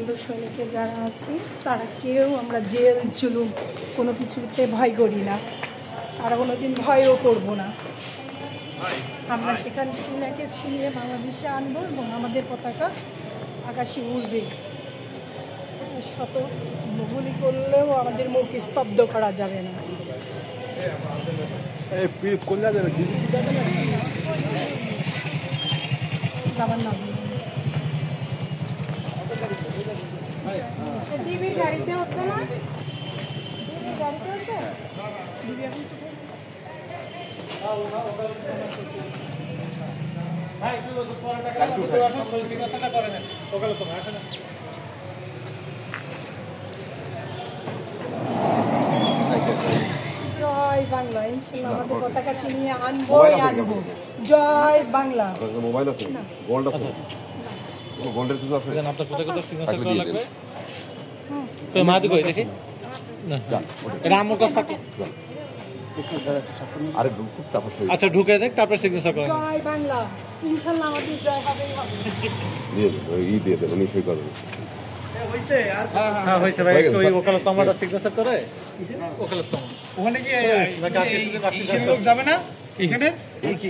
বঙ্গবন্ধু সৈনিকে যারা আছি তারা কেউ আমরা জেল জুলুম কোনো কিছুতে ভয় করি না, আর কোনোদিন ভয়ও করব না। আমরা সেখান চীনাকে ছিনিয়ে বাংলাদেশে আনবো এবং আমাদের পতাকা আকাশে উড়বে। শত গুলি করলেও আমাদের মুখ স্তব্ধ করা যাবে না। যাবার না গাড়িতে হতো না, গাড়িতে হতো জয় বাংলা। ইনশাআল্লাহ আমাদের পতাকা ছিনিয়ে আনবোই আনবো। জয় বাংলা। মোবাইল আছে, গোল্ড আছে, গোল্ডের কিছু আছে। আপনার কোথায় কোথায় সিগনেচার করা লাগবে? তো মাদি কই দেখি না, এটা আমার কাছে থাকে। আরে খুব তাপস হই। আচ্ছা ঢুকে দেখ, তারপর সিগনেচার করেন। জয় বাংলা। ইনশাআল্লাহ আমাদের জয় হবেই হবে। দিয়ে দেবেন, উনি সই করবেন। হ্যাঁ হয়েছে ভাই, একটু ওই ওকালত তোমারটা সিগনেচার করে ওকালত তোমার ওখানে কি যাবে না এখানে? কি